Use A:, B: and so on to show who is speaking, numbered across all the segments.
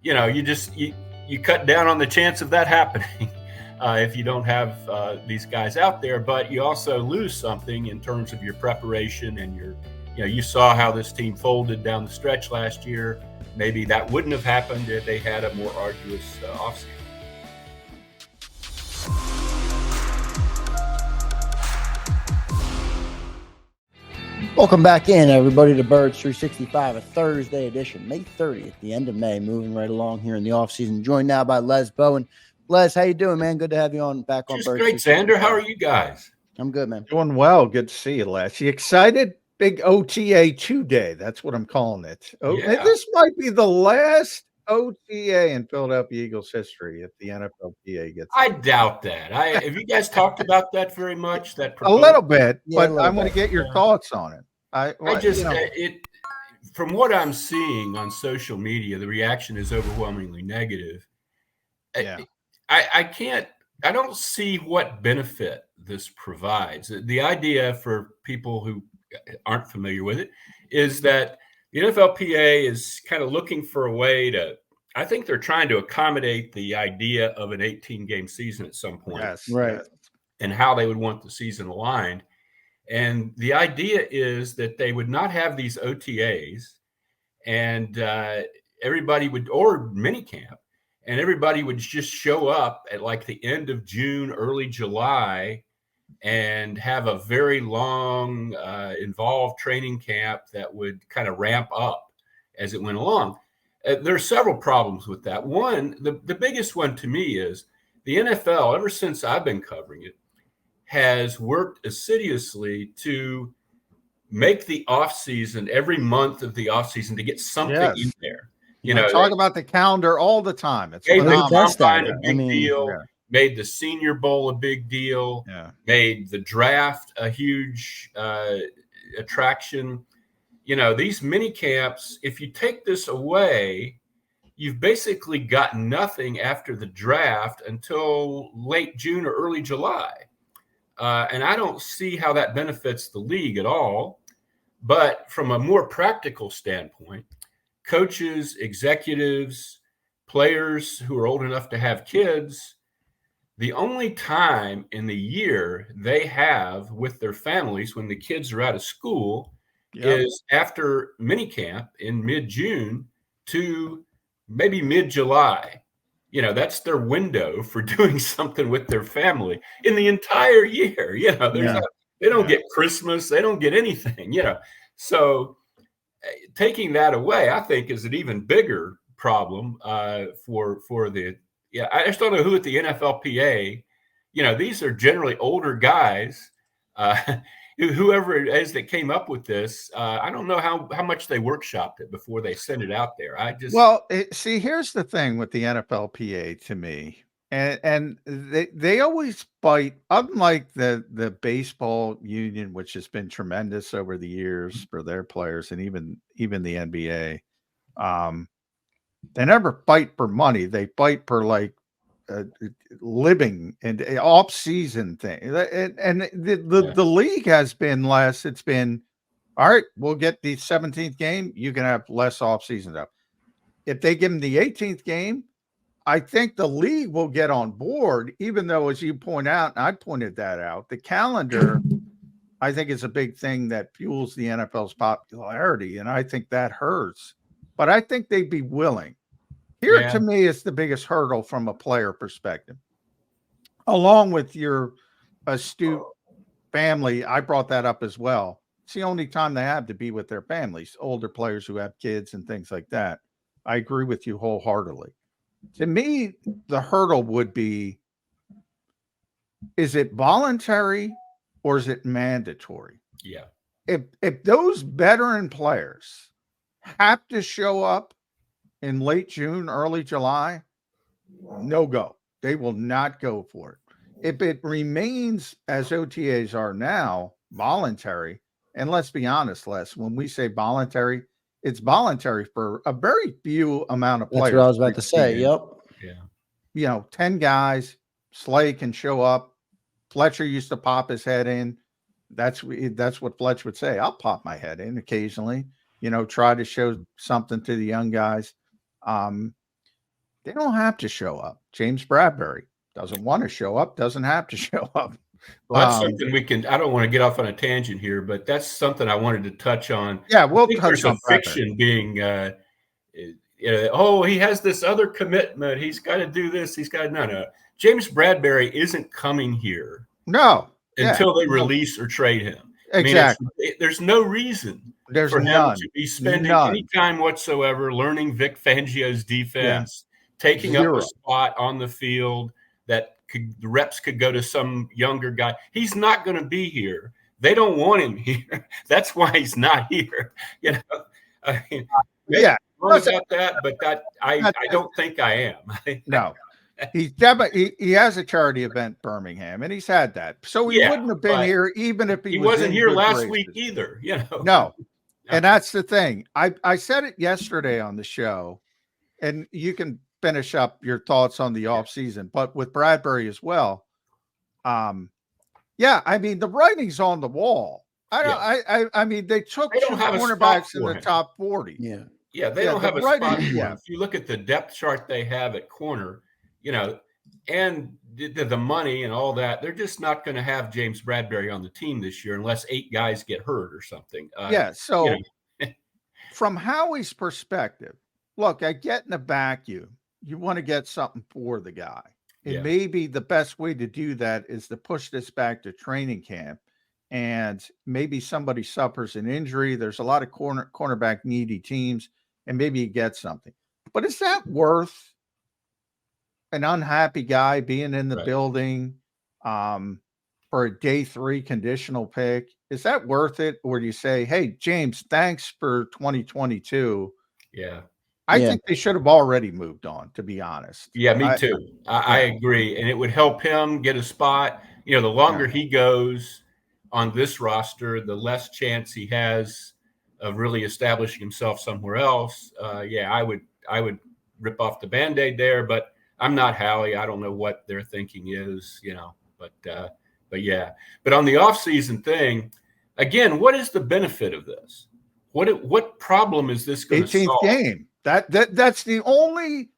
A: you cut down on the chance of that happening if you don't have these guys out there. But you also lose something in terms of your preparation and you saw how this team folded down the stretch last year. Maybe that wouldn't have happened if they had a more arduous offseason.
B: Welcome back in, everybody, to Birds 365, a Thursday edition, May 30th, the end of May, moving right along here in the offseason. Joined now by Les Bowen. Les, how you doing, man? Good to have you back on
A: Just
B: Birds.
A: Great, Xander. How are you guys?
B: I'm good, man.
C: Doing well. Good to see you, Les. You excited? Big OTA 2-day. That's what I'm calling it.
A: Yeah.
C: This might be the last OTA in Philadelphia Eagles history if the NFLPA gets.
A: I doubt that. Have you guys talked about that very much? That
C: a little bit,
B: yeah,
C: but I want to get your thoughts on it.
A: From what I'm seeing on social media, the reaction is overwhelmingly negative.
C: Yeah.
A: I don't see what benefit this provides. The idea for people who aren't familiar with it is that the NFLPA is kind of looking for a way I think they're trying to accommodate the idea of an 18-game season at some point.
C: Yes,
B: right.
C: Yes.
A: And how they would want the season aligned. And the idea is that they would not have these OTAs and everybody or minicamp, and everybody would just show up at like the end of June, early July, and have a very long, involved training camp that would kind of ramp up as it went along. There are several problems with that. One, the biggest one to me is the NFL, ever since I've been covering it, has worked assiduously to make the offseason, every month of the offseason, to get something in there.
C: Talk about the calendar all the time. It's
A: made the
B: combine
A: a big deal, made the Senior Bowl a big deal, made the draft a huge attraction. These mini camps, if you take this away, you've basically got nothing after the draft until late June or early July. And I don't see how that benefits the league at all. But from a more practical standpoint, coaches, executives, players who are old enough to have kids, the only time in the year they have with their families when the kids are out of school is after minicamp in mid-June to maybe mid-July. That's their window for doing something with their family in the entire year. They don't get Christmas. They don't get anything, So taking that away, I think, is an even bigger problem for the – I just don't know who at the NFLPA, these are generally older guys. Whoever it is that came up with this, I don't know how much they workshopped it before they sent it out there.
C: See, here's the thing with the NFLPA to me, and they always bite. Unlike the baseball union, which has been tremendous over the years for their players, and even the NBA, they never bite for money. They bite for living and off-season thing, and the league has been less. It's been all right. We'll get the 17th game. You can have less off-season stuff. If they give them the 18th game, I think the league will get on board. Even though, as you point out, and I pointed that out, the calendar, I think, is a big thing that fuels the NFL's popularity, and I think that hurts. But I think they'd be willing. Here, to me, is the biggest hurdle from a player perspective. Along with your astute family, I brought that up as well. It's the only time they have to be with their families, older players who have kids and things like that. I agree with you wholeheartedly. To me, the hurdle would be, is it voluntary or is it mandatory?
A: Yeah.
C: If those veteran players have to show up in late June, early July, no go. They will not go for it. If it remains as OTAs are now, voluntary, and let's be honest, Les, when we say voluntary, it's voluntary for a very few amount of players.
B: That's what I was about to say. Yep.
C: Yeah. 10 guys, Slay can show up. Fletcher used to pop his head in. That's what Fletcher would say. I'll pop my head in occasionally, try to show something to the young guys. They don't have to show up. James Bradberry doesn't want to show up, doesn't have to show up.
A: Well, that's something we can. I don't want to get off on a tangent here, but that's something I wanted to touch on.
C: Yeah, we'll
A: I think
C: touch
A: there's
C: on
A: a fiction being. Oh, he has this other commitment. He's got to do this. He's got no. James Bradberry isn't coming here.
C: No,
A: until they release or trade him.
C: Exactly.
A: I mean, there's no reason for him to be spending any time whatsoever learning Vic Fangio's defense, taking up a spot on the field that the reps could go to some younger guy. He's not going to be here. They don't want him here. That's why he's not here. You know, I mean, about that, but I don't think I am.
C: No. He has a charity event Birmingham, and he's had that, so he wouldn't have been here even if he
A: wasn't here last week either. You know,
C: no, and that's the thing. I said it yesterday on the show, and you can finish up your thoughts on the offseason, but with Bradberry as well. I mean the writing's on the wall. I mean they took two cornerbacks in the top 40.
A: They don't have a spot for him. If you look at the depth chart they have at corner. You know, and the money and all that, they're just not going to have James Bradberry on the team this year unless 8 guys get hurt or something.
C: So from Howie's perspective, look, I get in a vacuum. You want to get something for the guy. And maybe the best way to do that is to push this back to training camp. And maybe somebody suffers an injury. There's a lot of cornerback needy teams, and maybe you get something. But is that worth an unhappy guy being in the building for a day 3 conditional pick? Is that worth it? Or do you say, hey, James, thanks for 2022. I think they should have already moved on, to be honest.
A: Yeah, me too. I agree. And it would help him get a spot. You know, the longer he goes on this roster, the less chance he has of really establishing himself somewhere else. I would rip off the Band-Aid there, but I'm not Howie. I don't know what their thinking is, you know, but yeah. But on the offseason thing, again, what is the benefit of this? What problem is this going to solve?
C: 18th game. That's the only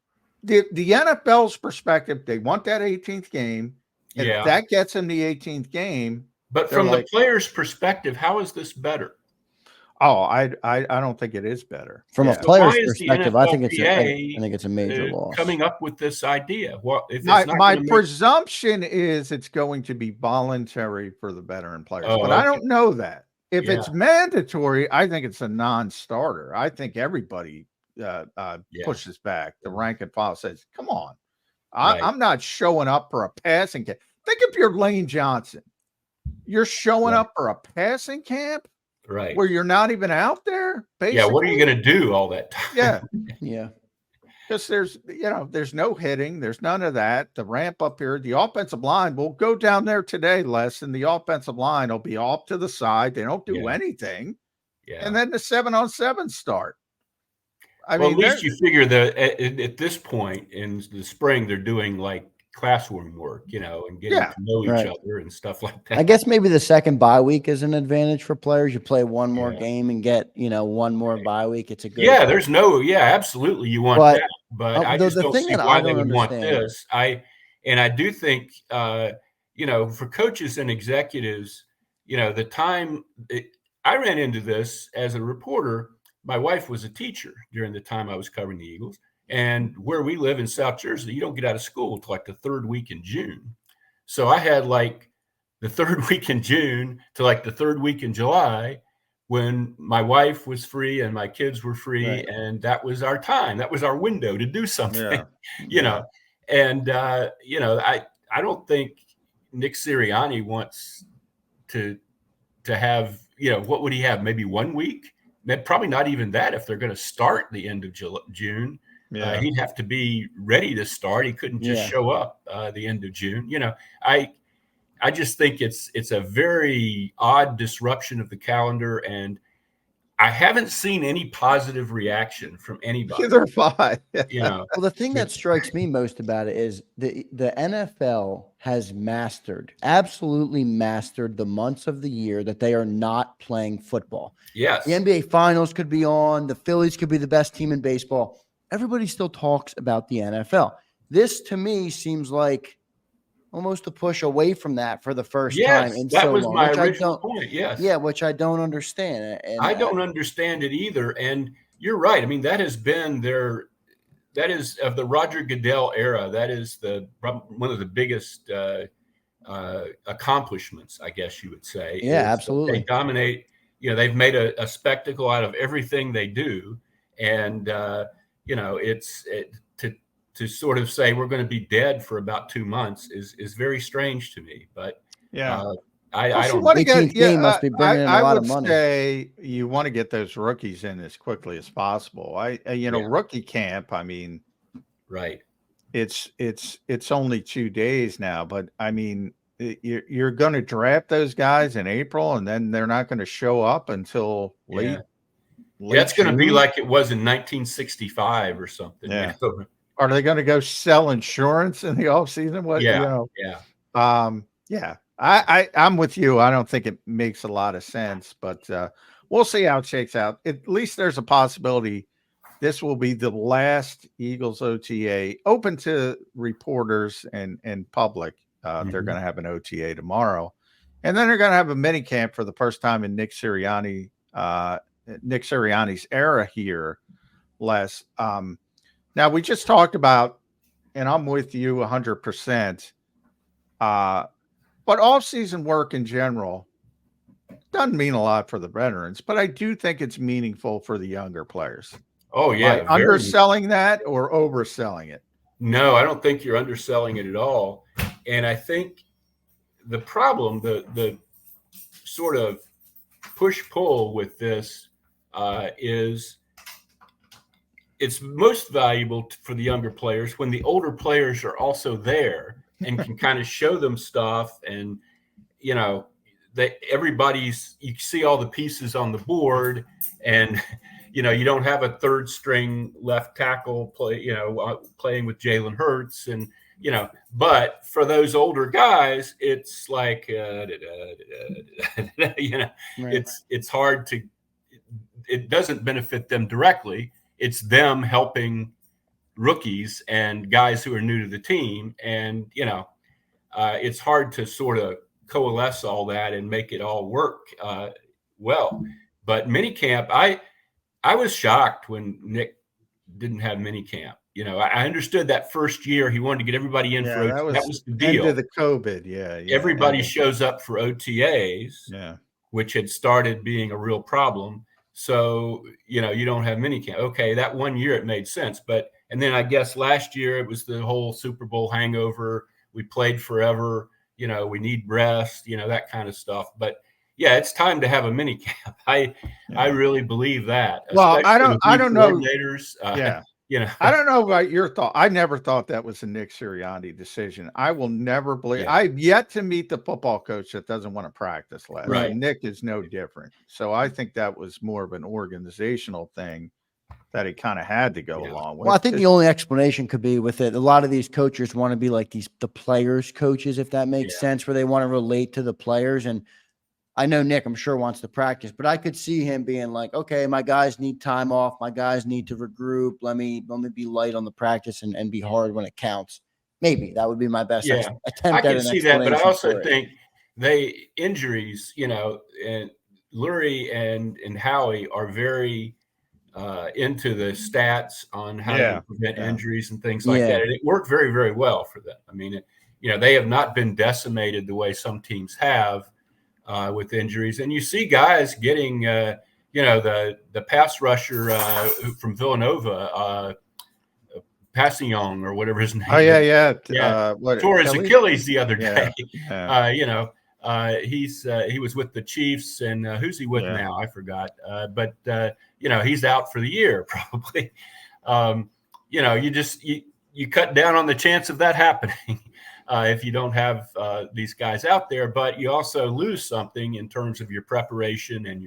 C: the NFL's perspective. They want that 18th game. And if that gets them the 18th game.
A: But from the player's perspective, how is this better?
C: Oh, I don't think it is better.
B: From a player's perspective, I think it's a major loss.
A: Coming up with this idea. Well, if
C: my presumption is it's going to be voluntary for the veteran players, but I don't know that. If it's mandatory, I think it's a non-starter. I think everybody pushes back. The rank and file says, "Come on, I'm not showing up for a passing camp." Think if you're Lane Johnson, you're showing up for a passing camp.
A: Right.
C: Where you're not even out there. Basically.
A: Yeah. What are you going to do all that time?
B: Yeah.
C: Because there's no hitting. There's none of that. The ramp up here, the offensive line will go down there today, Les, and the offensive line will be off to the side. They don't do anything. Yeah. And then the 7-on-7 start.
A: At least you figure that at this point in the spring, they're doing like classroom work, you know, and getting to know each other and stuff like that.
B: I guess maybe the second bye week is an advantage for players. You play one more game and get, one more bye week. It's a good
A: absolutely. You want that, but I just don't see why they would want this. I do think, for coaches and executives, the time I ran into this as a reporter. My wife was a teacher during the time I was covering the Eagles. And where we live in South Jersey, you don't get out of school until like the 3rd week in June. So I had like the 3rd week in June to like the 3rd week in July when my wife was free and my kids were free. Right. And that was our time. That was our window to do something, know. And, I don't think Nick Sirianni wants to have, what would he have? Maybe 1 week? Probably not even that if they're going to start the end of June. He'd have to be ready to start. He couldn't just show up the end of June. I just think it's a very odd disruption of the calendar, and I haven't seen any positive reaction from anybody.
C: Either have I.
B: Well, the thing that strikes me most about it is the NFL has absolutely mastered the months of the year that they are not playing football.
A: Yes.
B: The NBA Finals could be on. The Phillies could be the best team in baseball. everybody still talks about the NFL. This to me seems like almost a push away from that for the first time in
A: that
B: so
A: was
B: long,
A: my
B: which
A: original point. Yes.
B: Yeah, which I don't understand. And
A: I don't understand it either. And you're right. I mean, that is of the Roger Goodell era. That is one of the biggest accomplishments, I guess you would say.
B: Yeah, absolutely.
A: They dominate. They've made a spectacle out of everything they do. And, to sort of say we're going to be dead for about 2 months is very strange to me. But I don't.
B: 18th game must be bringing in a lot of money.
C: I would say you want to get those rookies in as quickly as possible. Rookie camp. I mean,
A: right.
C: It's only 2 days now, but I mean, you're going to draft those guys in April, and then they're not going to show up until late.
A: It's going to be like it was in 1965 or something.
C: Yeah. Are they going to go sell insurance in the offseason? I'm with you. I don't think it makes a lot of sense, but we'll see how it shakes out. At least there's a possibility this will be the last Eagles OTA open to reporters and public. They're going to have an OTA tomorrow, and then they're going to have a mini camp for the first time in Nick Sirianni's era here. Les, now we just talked about, and I'm with you 100%. But off-season work in general doesn't mean a lot for the veterans, but I do think it's meaningful for the younger players.
A: Oh, yeah.
C: Underselling that or overselling it?
A: No, I don't think you're underselling it at all. And I think the problem, the sort of push-pull with this is it's most valuable for the younger players when the older players are also there and can kind of show them stuff. And, you see all the pieces on the board, and, you don't have a third string left tackle playing with Jalen Hurts. And, but for those older guys, it's like, it's hard to, it doesn't benefit them directly. It's them helping rookies and guys who are new to the team. And, it's hard to sort of coalesce all that and make it all work well. But minicamp, I was shocked when Nick didn't have minicamp. I understood that first year he wanted to get everybody in for OTA. That was the deal.
C: Into the COVID, yeah.
A: Everybody shows up for OTAs, which had started being a real problem. So, you don't have minicamp. Okay, that 1 year it made sense. And then I guess last year it was the whole Super Bowl hangover. We played forever. We need rest, that kind of stuff. But yeah, it's time to have a minicamp. I really believe that.
C: Well, I don't know.
A: Coordinators,
C: I don't know about your thought. I never thought that was a Nick Sirianni decision. I will never believe. I've yet to meet the football coach that doesn't want to practice less.
A: Right.
C: Nick is no different. So I think that was more of an organizational thing that he kind of had to go along with.
B: Well, I think the only explanation could be with it. A lot of these coaches want to be like the players' coaches, if that makes sense, where they want to relate to the players. And I know Nick, I'm sure, wants to practice, but I could see him being like, okay, my guys need time off. My guys need to regroup. Let me be light on the practice and be hard when it counts. Maybe that would be my best attempt.
A: I can see that, but I also think injuries, and Lurie and Howie are very into the stats on how to prevent injuries and things like that. And it worked very, very well for them. I mean, they have not been decimated the way some teams have with injuries. And you see guys getting, the pass rusher from Villanova, Passion or whatever his name is. Tore his Achilles the other day. He was with the Chiefs, and who's he with now? I forgot. But he's out for the year probably. You cut down on the chance of that happening if you don't have these guys out there. But you also lose something in terms of your preparation and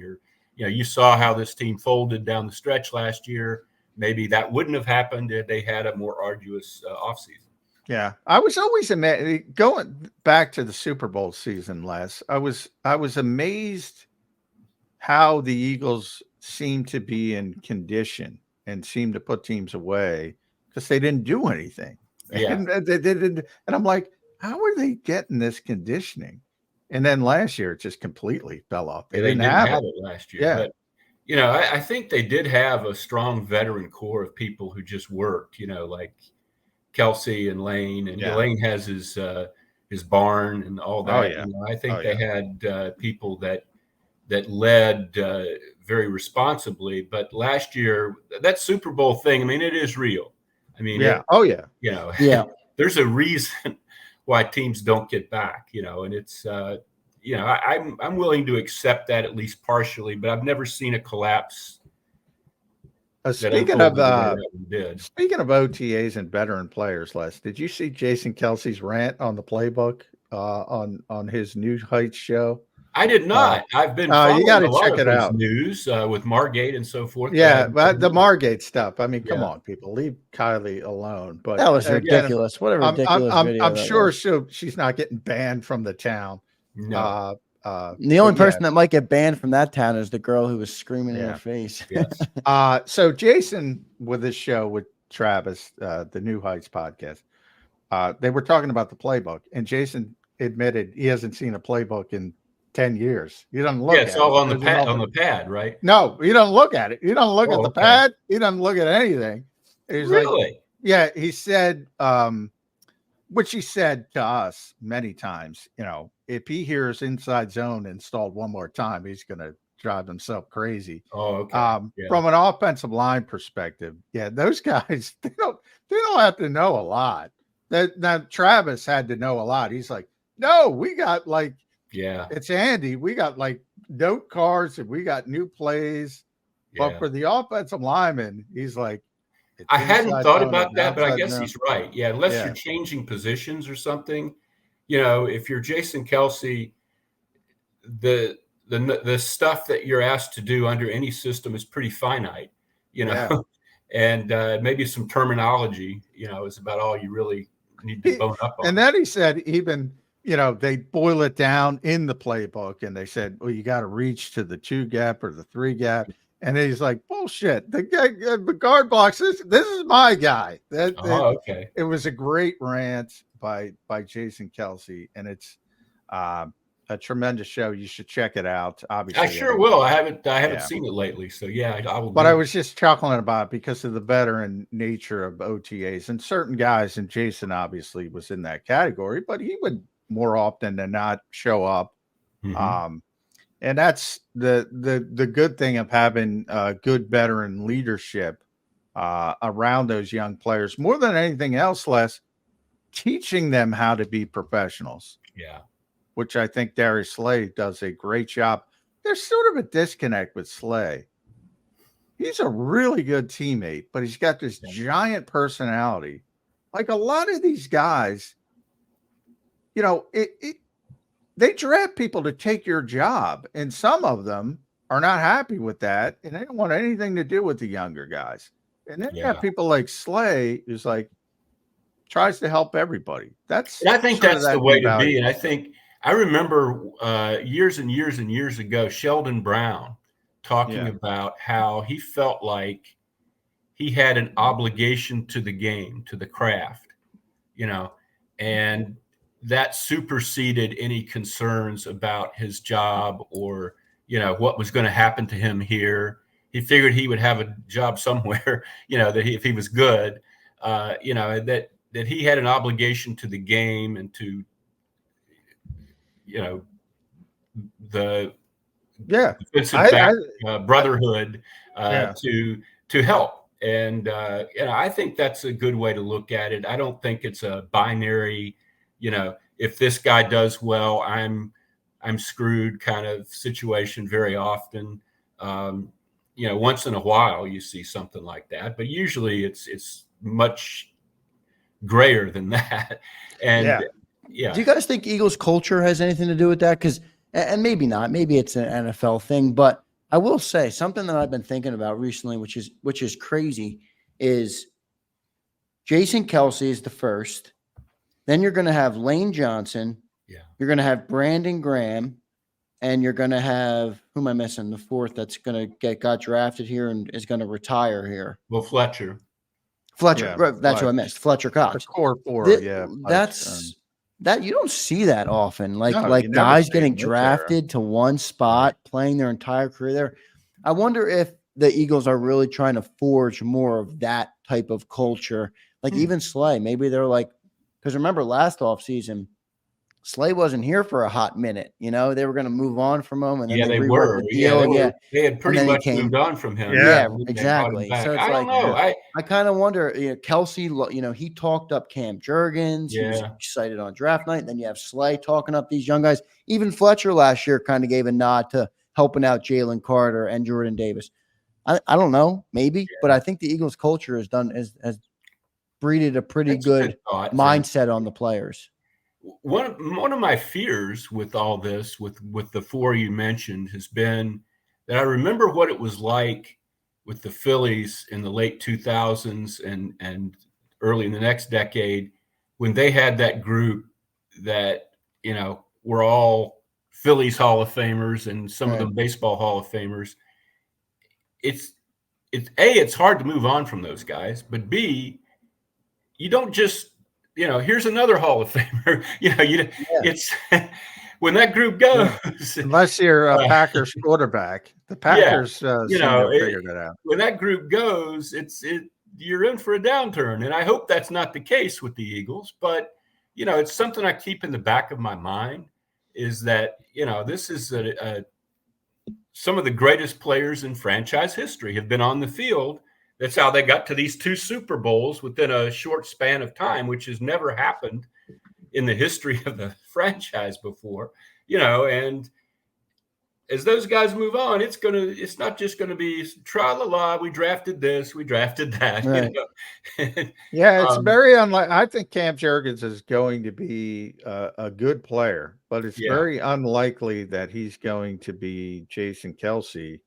A: you saw how this team folded down the stretch last year. Maybe that wouldn't have happened if they had a more arduous offseason.
C: Yeah, I was always amazed going back to the Super Bowl season. Les, I was amazed how the Eagles seemed to be in condition and seemed to put teams away because they didn't do anything.
A: Yeah.
C: And they didn't. And I'm like, how are they getting this conditioning? And then last year it just completely fell off. They didn't have it
A: last year.
C: Yeah.
A: But, you know, I think they did have a strong veteran core of people who just worked, you know, like Kelce and Lane. And Lane has his barn and all that.
C: Oh, yeah.
A: You know, I think they had people that led very responsibly. But last year, that Super Bowl thing, I mean, it is real. I mean, you know, there's a reason why teams don't get back, you know, and it's, you know, I'm willing to accept that at least partially, but I've never seen a collapse.
C: Speaking of OTAs and veteran players, Les, did you see Jason Kelce's rant on the playbook on his New Heights show?
A: I did not. I've been following
C: you got to
A: a lot
C: check
A: of
C: it out.
A: News with Margate and so forth.
C: Yeah, but the Margate stuff. I mean, come on, people, leave Kylie alone. But
B: that was ridiculous. What a ridiculous video!
C: I'm sure she's not getting banned from the town.
A: No.
B: The only person that might get banned from that town is the girl who was screaming in her face.
A: Yes.
C: So Jason, with this show with Travis, the New Heights podcast, they were talking about the playbook, and Jason admitted he hasn't seen a playbook in 10 years. He doesn't look at it.
A: It's all on the pad, right?
C: No, he doesn't look at it. He doesn't look at the pad. He doesn't look at anything. He's
A: really?
C: He said, which he said to us many times, you know, if he hears inside zone installed one more time, he's going to drive himself crazy.
A: Oh, okay.
C: From an offensive line perspective, those guys, they don't have to know a lot. Now Travis had to know a lot. He's like, no, we got like, it's Andy. We got like note cards and we got new plays. But for the offensive lineman, he's like,
A: I hadn't thought about that, but I guess he's right. Yeah, unless you're changing positions or something. You know, if you're Jason Kelce, the stuff that you're asked to do under any system is pretty finite, you know, and maybe some terminology, you know, is about all you really need to bone up on.
C: And then he said even, you know, they boil it down in the playbook and they said, well, you got to reach to the 2 gap or the 3 gap. And he's like, bullshit. The guy, the guard blocks. This is my guy.
A: Okay.
C: It was a great rant by Jason Kelce, and it's a tremendous show. You should check it out. Obviously,
A: I sure will. I haven't seen it lately, so I will.
C: But I was just chuckling about it because of the veteran nature of OTAs and certain guys, and Jason obviously was in that category, but he would more often than not show up.
A: Mm-hmm.
C: And that's the good thing of having good veteran leadership around those young players. More than anything else, Les, teaching them how to be professionals.
A: Yeah.
C: Which I think Darius Slay does a great job. There's sort of a disconnect with Slay. He's a really good teammate, but he's got this giant personality. Like a lot of these guys, you know, they draft people to take your job, and some of them are not happy with that, and they don't want anything to do with the younger guys. And then you have people like Slay, who's like tries to help everybody.
A: I think that's the way to be. And I remember years and years and years ago, Sheldon Brown talking about how he felt like he had an obligation to the game, to the craft, you know, and that superseded any concerns about his job or, you know, what was going to happen to him here. He figured he would have a job somewhere, you know, if he was good, you know, that he had an obligation to the game and to, you know, the defensive brotherhood to help. And, you know, I think that's a good way to look at it. I don't think it's a binary, you know, if this guy does well, I'm screwed kind of situation very often. You know, once in a while you see something like that, but usually it's much grayer than that. And do
B: you guys think Eagles culture has anything to do with that? Because, and maybe not, maybe it's an NFL thing, but I will say something that I've been thinking about recently, which is crazy, is Jason Kelce is the first. Then you're going to have Lane Johnson. Yeah. You're going to have Brandon Graham. and you're going to have, who am I missing? The fourth that's going to got drafted here and is going to retire here.
A: Well, Fletcher.
B: Fletcher.
C: Yeah,
B: That's who I missed. Fletcher Cox.
C: The core four.
B: That's that you don't see that often. Like
C: you
B: guys getting drafted to one spot, playing their entire career there. I wonder if the Eagles are really trying to forge more of that type of culture. Like even Slay, maybe they're like, because remember last offseason, Slay wasn't here for a hot minute. You know, they were going to move on from him, and then
A: they were.
B: The deal.
A: They had pretty much moved on from him.
B: Yeah, exactly. So it's
A: I don't know.
B: I kind of wonder. Kelce, he talked up Cam Jurgens.
A: Yeah.
B: He was excited on draft night. And then you have Slay talking up these young guys. Even Fletcher last year kind of gave a nod to helping out Jalen Carter and Jordan Davis. I don't know, maybe, but I think the Eagles culture has breeded a pretty good mindset on the players.
A: One of my fears with all this, with the four you mentioned, has been that I remember what it was like with the Phillies in the late 2000s and early in the next decade, when they had that group that, were all Phillies Hall of Famers and some of them baseball Hall of Famers. It's it's hard to move on from those guys, but B, you don't just, here's another Hall of Famer. It's when that group goes.
C: Unless you're a Packers quarterback, the Packers seem to have figured it out.
A: When that group goes, you're in for a downturn, and I hope that's not the case with the Eagles. But it's something I keep in the back of my mind is that this is some of the greatest players in franchise history have been on the field. That's how they got to these 2 Super Bowls within a short span of time, which has never happened in the history of the franchise before, and as those guys move on, it's not just going to be tra-la-la, we drafted this, we drafted that.
B: Right.
C: Yeah, it's very unlikely. I think Cam Jurgens is going to be a good player, but it's very unlikely that he's going to be Jason Kelce.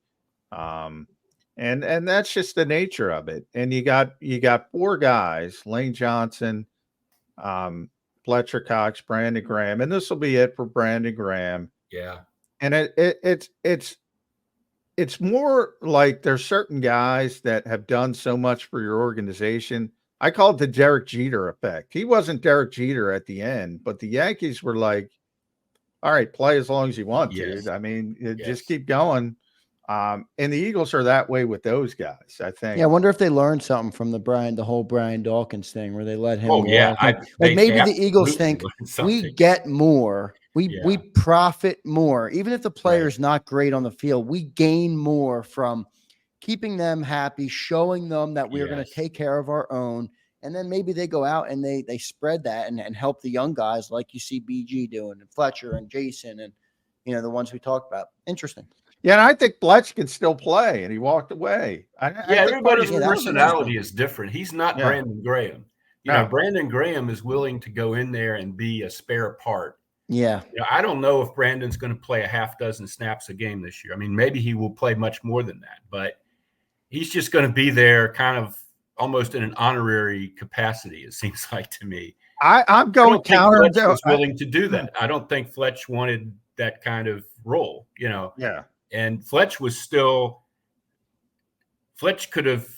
C: And that's just the nature of it. And you got 4 guys, Lane Johnson, Fletcher Cox, Brandon Graham, and this will be it for Brandon Graham.
A: Yeah.
C: And it's more like there's certain guys that have done so much for your organization. I call it the Derek Jeter effect. He wasn't Derek Jeter at the end, but the Yankees were like, all right, play as long as you want, dude. I mean, just keep going. And the Eagles are that way with those guys, I think.
B: Yeah, I wonder if they learned something from the whole Brian Dawkins thing where they let him.
A: Oh, yeah.
B: Maybe the Eagles think we get more. We profit more. Even if the player's not great on the field, we gain more from keeping them happy, showing them that we're going to take care of our own. And then maybe they go out and they spread that and help the young guys like you see BG doing, and Fletcher and Jason and, the ones we talked about. Interesting.
C: Yeah, and I think Fletch can still play, and he walked away.
A: Everybody's personality is different. He's not Brandon Graham. Brandon Graham is willing to go in there and be a spare part.
B: Yeah.
A: I don't know if Brandon's going to play a half dozen snaps a game this year. I mean, maybe he will play much more than that, but he's just going to be there kind of almost in an honorary capacity, it seems like to me.
C: I'm going counter.
A: Fletch was willing to do that. I don't think Fletch wanted that kind of role,
C: Yeah.
A: And Fletch could have,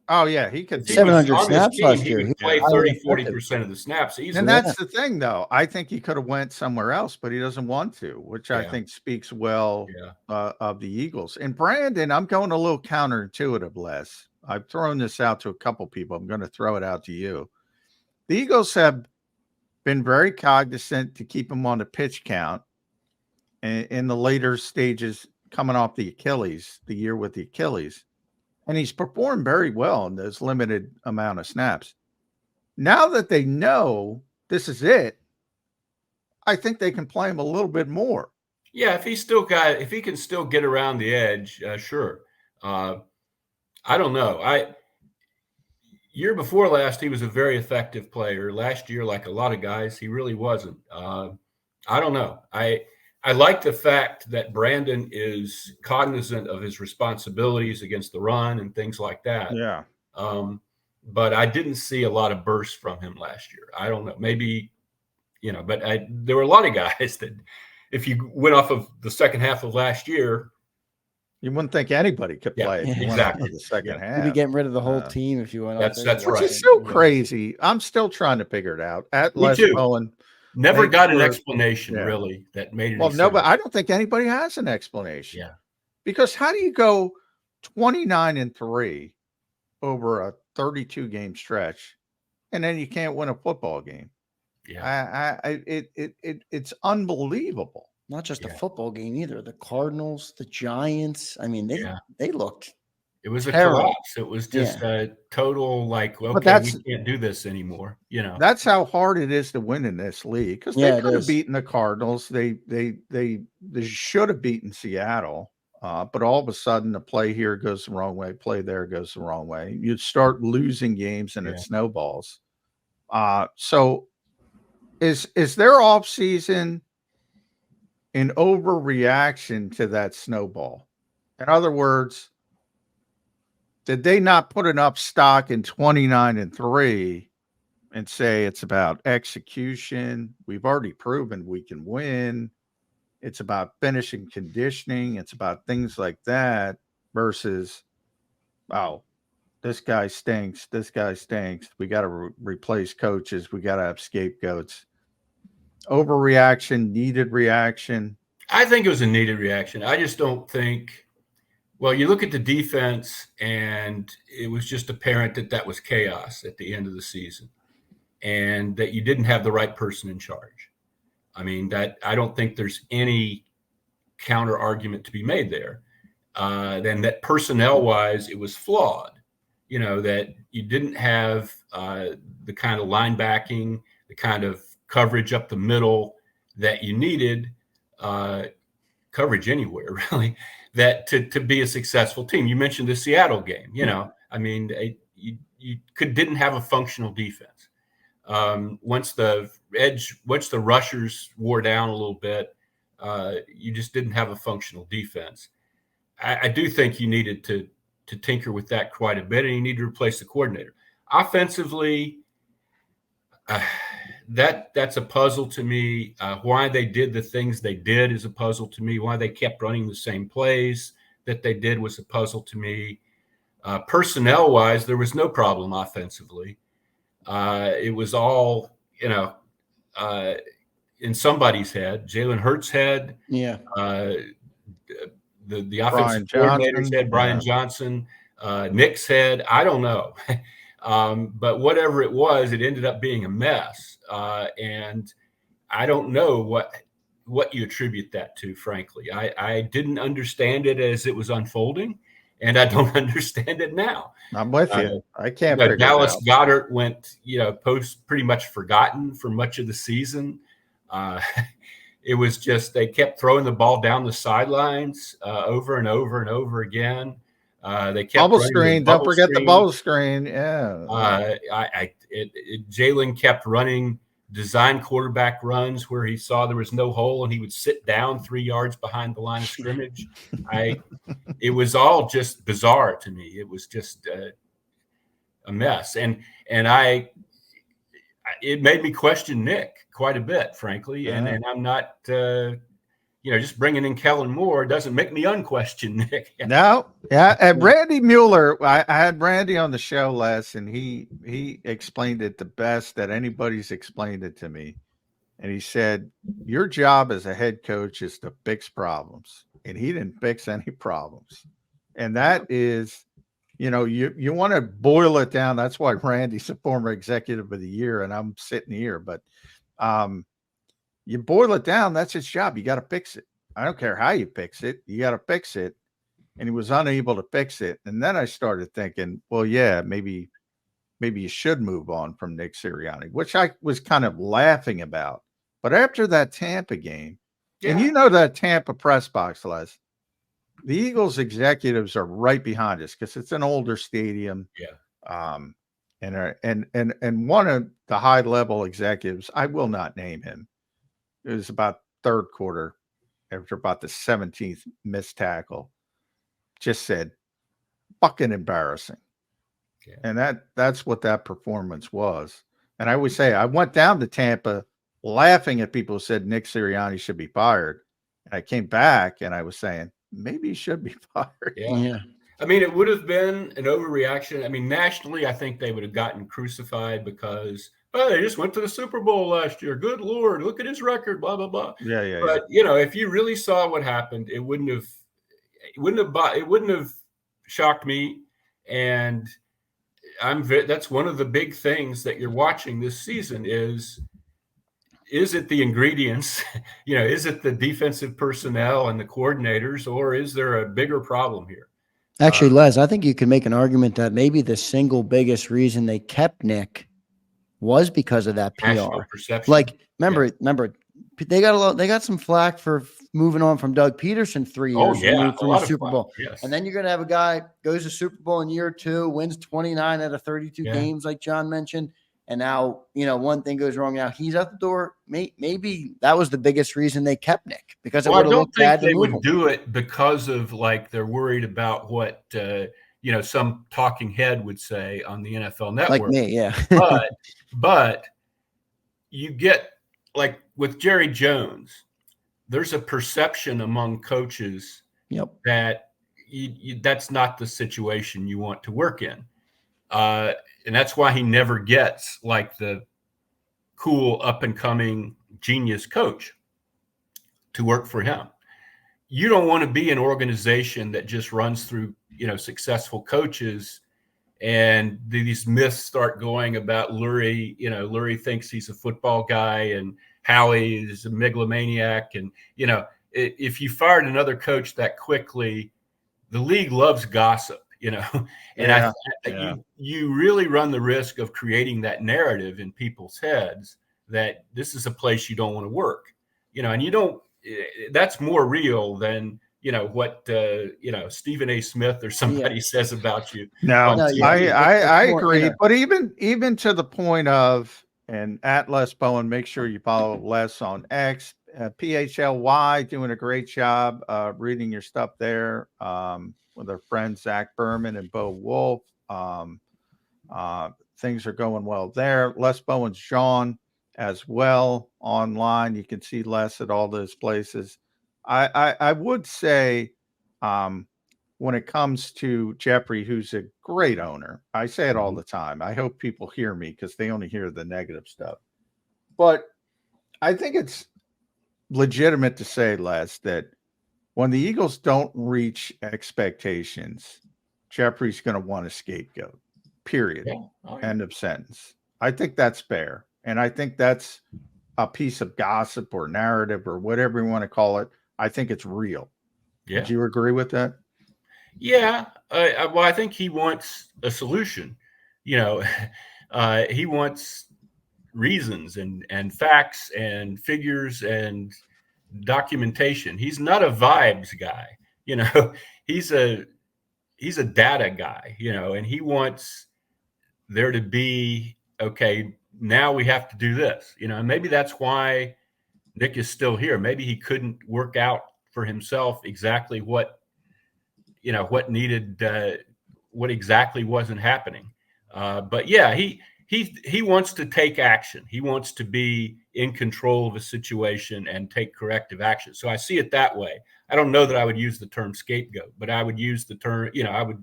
C: oh, yeah, he could
B: 700 snaps last year.
A: He could play 30-40% of the snaps easily.
C: And that's the thing, though. I think he could have went somewhere else, but he doesn't want to, which I think speaks well of the Eagles. And Brandon, I'm going a little counterintuitive, Les. I've thrown this out to a couple people. I'm going to throw it out to you. The Eagles have been very cognizant to keep him on the pitch count in the later stages coming off the Achilles, the year with the Achilles. And he's performed very well in this limited amount of snaps. Now that they know this is it, I think they can play him a little bit more.
A: Yeah, if he can still get around the edge, sure. I don't know. Year before last, he was a very effective player. Last year, like a lot of guys, he really wasn't. I don't know. I like the fact that Brandon is cognizant of his responsibilities against the run and things like that.
C: Yeah.
A: But I didn't see a lot of bursts from him last year. I don't know. Maybe, but there were a lot of guys that if you went off of the second half of last year,
C: you wouldn't think anybody could play if you went off of the second half.
B: You'd be getting rid of the whole team if you went off.
A: That's right.
C: Which is so crazy. I'm still trying to figure it out. At Les Bowen,
A: never got an explanation really that made it.
C: Well, no, but I don't think anybody has an explanation.
A: Yeah,
C: because how do you go 29-3 over a 32 game stretch, and then you can't win a football game?
A: Yeah,
C: it's unbelievable.
B: Not just a football game either. The Cardinals, the Giants. I mean, they looked.
A: It was a
B: terrible.
A: collapse. It was just a total we can't do this anymore.
C: That's how hard it is to win in this league, because they could have beaten the Cardinals. They should have beaten Seattle, but all of a sudden the play here goes the wrong way, play there goes the wrong way. You start losing games and it snowballs. So is their offseason an overreaction to that snowball? In other words, did they not put enough stock in 29-3 and say it's about execution? We've already proven we can win. It's about finishing conditioning. It's about things like that versus, oh, this guy stinks. This guy stinks. We got to replace coaches. We got to have scapegoats. Overreaction, needed reaction.
A: I think it was a needed reaction. I just don't think. Well, you look at the defense, and it was just apparent that was chaos at the end of the season, and that you didn't have the right person in charge. I mean, that I don't think there's any counter argument to be made there. Then that personnel-wise, it was flawed. That you didn't have the kind of linebacking, the kind of coverage up the middle that you needed, coverage anywhere really, that to be a successful team. You mentioned the Seattle game. I mean, you didn't have a functional defense. Once the rushers wore down a little bit, you just didn't have a functional defense. I do think you needed to tinker with that quite a bit, and you need to replace the coordinator. Offensively, that's a puzzle to me. Why they did the things they did is a puzzle to me. Why they kept running the same plays that they did was a puzzle to me. Personnel-wise, there was no problem offensively. It was all, in somebody's head. Jalen Hurts' head.
B: Yeah.
A: The offensive coordinator's head, Brian Johnson, Nick's head. I don't know. But whatever it was, it ended up being a mess. And I don't know what you attribute that to, frankly. I didn't understand it as it was unfolding, and I don't understand it now.
C: I'm with you. I can't figure
A: Dallas
C: it out.
A: Goedert went, pretty much forgotten for much of the season. It was just they kept throwing the ball down the sidelines over and over and over again. They kept
C: bubble screen. Don't forget the bubble screen. Yeah.
A: Jalen kept running design quarterback runs where he saw there was no hole and he would sit down 3 yards behind the line of scrimmage. It was all just bizarre to me. It was just a mess, and it made me question Nick quite a bit, frankly. And I'm not. Just bringing in Kellen Moore doesn't make me unquestion Nick.
C: No, yeah. And Randy Mueller, I had Randy on the show last, and he explained it the best that anybody's explained it to me. And he said, your job as a head coach is to fix problems. And he didn't fix any problems. And that is, you want to boil it down. That's why Randy's a former executive of the year, and I'm sitting here. But you boil it down, that's his job. You got to fix it. I don't care how you fix it. You got to fix it. And he was unable to fix it. And then I started thinking, well, yeah, maybe you should move on from Nick Sirianni, which I was kind of laughing about. But after that Tampa game, and that Tampa press box, Les, the Eagles executives are right behind us because it's an older stadium.
A: Yeah.
C: And one of the high level executives, I will not name him. It was about third quarter, after about the 17th missed tackle, just said, fucking embarrassing. Yeah. And that's what that performance was. And I always say, I went down to Tampa laughing at people who said Nick Sirianni should be fired. And I came back and I was saying, maybe he should be fired.
B: Yeah.
A: I mean, it would have been an overreaction. I mean, nationally, I think they would have gotten crucified because, oh, they just went to the Super Bowl last year. Good Lord, look at his record, blah, blah, blah.
C: Yeah.
A: But, you know, if you really saw what happened, it wouldn't have shocked me. And that's one of the big things that you're watching this season is it the ingredients, you know, is it the defensive personnel and the coordinators, or is there a bigger problem here?
B: Actually, Les, I think you could make an argument that maybe the single biggest reason they kept Nick was because of that PR
A: perception.
B: Like, remember, they got some flack for moving on from Doug Peterson 3 years removed from the Super Bowl.
A: Yes.
B: And then you're going to have a guy goes to Super Bowl in year 2, wins 29 out of 32 games, like John mentioned. And now, you know, one thing goes wrong. Now he's out the door. Maybe that was the biggest reason they kept Nick, because it would have looked bad to move him.
A: They would do it because of, like, they're worried about what you know, some talking head would say on the NFL Network.
B: Like me, yeah.
A: but you get, like with Jerry Jones, there's a perception among coaches that that's not the situation you want to work in. And that's why he never gets like the cool up and coming genius coach to work for him. You don't want to be an organization that just runs through, you know, successful coaches and these myths start going about Lurie. You know, Lurie thinks he's a football guy and Howie is a megalomaniac. And, you know, if you fired another coach that quickly, the league loves gossip. You know, and you really run the risk of creating that narrative in people's heads that this is a place you don't want to work, you know, and you don't, that's more real than, you know, what, you know, Stephen A. Smith or somebody says about you.
C: No, I agree. But even to the point of, and at Les Bowen, make sure you follow Les on X, PHLY, doing a great job reading your stuff there. With our friends Zach Berman and Bo Wolf. Things are going well there. Les Bowen's Sean as well online. You can see Les at all those places. I would say when it comes to Jeffrey, who's a great owner, I say it all the time. I hope people hear me because they only hear the negative stuff. But I think it's legitimate to say, Les, that when the Eagles don't reach expectations, Jeffrey's going to want a scapegoat, period. End of sentence. I think that's fair. And I think that's a piece of gossip or narrative or whatever you want to call it. I think it's real. Yeah. Do you agree with that?
A: Yeah. Well, I think he wants a solution. You know, he wants reasons and facts and figures and documentation. He's not a vibes guy, you know. He's a data guy, you know, and he wants there to be, okay, now we have to do this, you know, and maybe that's why Nick is still here. Maybe he couldn't work out for himself exactly what, you know, what needed, what exactly wasn't happening. But yeah, he wants to take action. He wants to be in control of a situation and take corrective action. So I see it that way. I don't know that I would use the term scapegoat, but I would use the term, you know,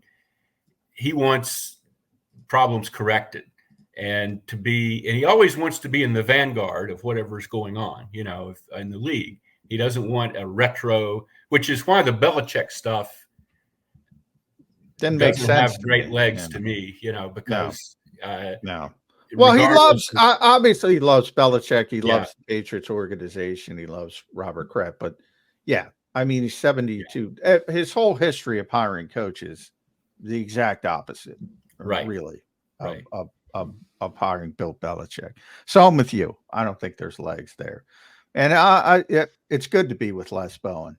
A: he wants problems corrected and he always wants to be in the vanguard of whatever's going on, you know, in the league. He doesn't want a retro, which is why the Belichick stuff doesn't have great legs to me, you know, because
C: no. Well, he obviously loves Belichick. He loves the Patriots organization. He loves Robert Kraft. But yeah, I mean, he's 72. His whole history of hiring coaches, the exact opposite, really, of hiring Bill Belichick. So I'm with you. I don't think there's legs there. And it's good to be with Les Bowen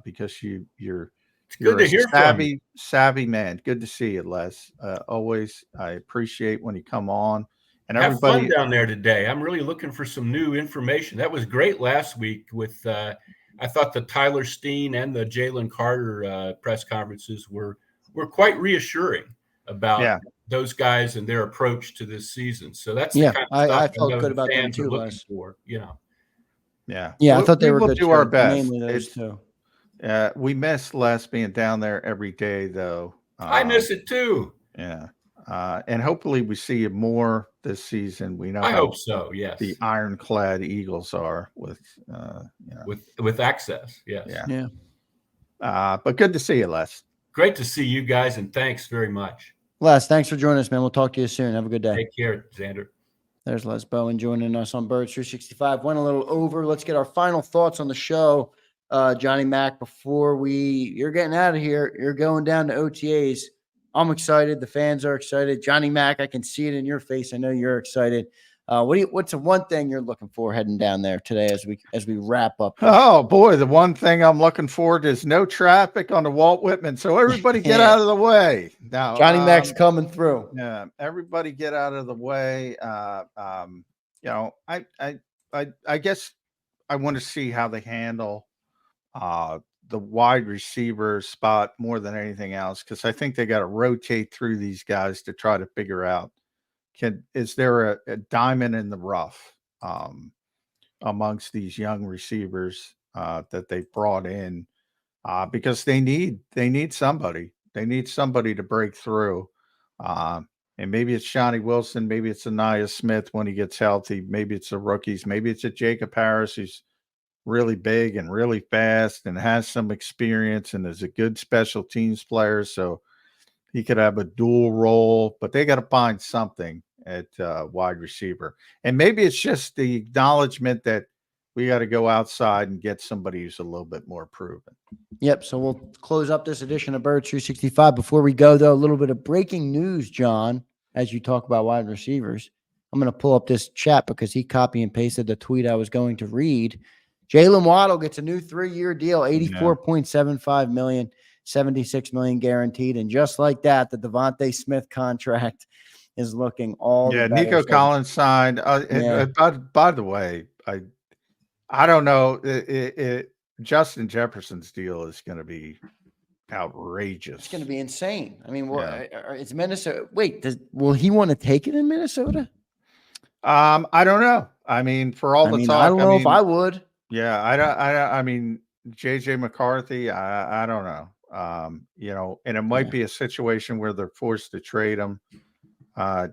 C: because you're
A: good to hear from you.
C: Savvy man. Good to see you, Les. Always, I appreciate when you come on. And
A: have fun down there today. I'm really looking for some new information. That was great last week with I thought the Tyler Steen and the Jalen Carter press conferences were quite reassuring about those guys and their approach to this season. So that's the kind of stuff
B: I felt
A: know
B: good
A: the
B: about them
A: fans are
B: too,
A: looking
B: Les.
A: for. You know.
B: Yeah, I thought they
C: we
B: were
C: will
B: good.
C: do our best.
B: Mainly those two.
C: We miss Les being down there every day, though.
A: I miss it too.
C: Yeah. And hopefully we see you more this season. We know
A: I
C: how
A: hope so. Yes.
C: the ironclad Eagles are with
A: with access. Yes.
C: Yeah. But good to see you, Les.
A: Great to see you guys, and thanks very much.
B: Les, thanks for joining us, man. We'll talk to you soon. Have a good day.
A: Take care, Xander.
B: There's Les Bowen joining us on Birds 365. Went a little over. Let's get our final thoughts on the show. Johnny Mac, before you're getting out of here, you're going down to OTAs. I'm excited. The fans are excited. Johnny Mac, I can see it in your face. I know you're excited. What's the one thing you're looking for heading down there today as we wrap up?
C: Oh boy, the one thing I'm looking forward to is no traffic on the Walt Whitman. So everybody get out of the way. Now
B: Johnny Mac's coming through.
C: Yeah, everybody get out of the way. I guess I want to see how they handle the wide receiver spot more than anything else, because I think they got to rotate through these guys to try to figure out, is there a diamond in the rough amongst these young receivers that they brought in, because they need somebody. They need somebody to break through. And maybe it's Shawnee Wilson, maybe it's Anaya Smith when he gets healthy, maybe it's the rookies, maybe it's a Jacob Harris who's really big and really fast and has some experience and is a good special teams player, so he could have a dual role. But they got to find something at wide receiver, and maybe it's just the acknowledgement that we got to go outside and get somebody who's a little bit more proven.
B: Yep. So we'll close up this edition of Birds 365. Before we go, though, a little bit of breaking news, John, as you talk about wide receivers. I'm going to pull up this chat because he copy and pasted the tweet I was going to read. Jalen Waddle gets a new 3-year deal, $84.75 million, $76 million guaranteed. And just like that, the Devontae Smith contract is looking all the better.
C: Nico Collins signed. By the way, I don't know. Justin Jefferson's deal is going to be outrageous.
B: It's going to be insane. I mean, it's Minnesota. Wait, will he want to take it in Minnesota?
C: I don't know. I mean, for all the talk,
B: I don't know if I would.
C: Yeah, I mean, JJ McCarthy, I don't know. And it might be a situation where they're forced to trade him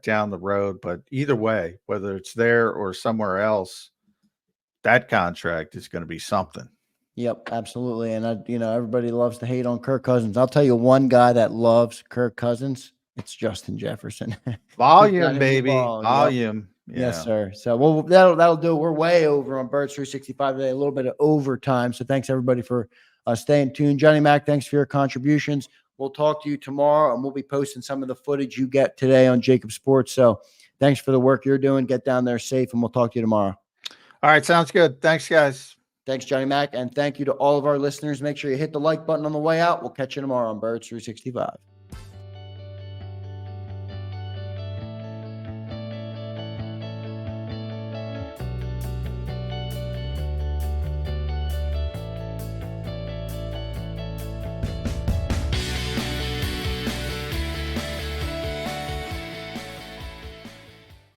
C: down the road. But either way, whether it's there or somewhere else, that contract is going to be something.
B: Yep, absolutely. And everybody loves to hate on Kirk Cousins. I'll tell you one guy that loves Kirk Cousins. It's Justin Jefferson.
C: Volume, baby. Volume.
B: Yep. Yes, sir. So that'll do. We're way over on Birds 365 today, a little bit of overtime. So thanks everybody for staying tuned. Johnny Mac, thanks for your contributions. We'll talk to you tomorrow, and we'll be posting some of the footage you get today on JAKIB Sports. So thanks for the work you're doing. Get down there safe, and we'll talk to you tomorrow.
C: All right, sounds good. Thanks, guys.
B: Thanks, Johnny Mac, and thank you to all of our listeners. Make sure you hit the like button on the way out. We'll catch you tomorrow on Birds 365.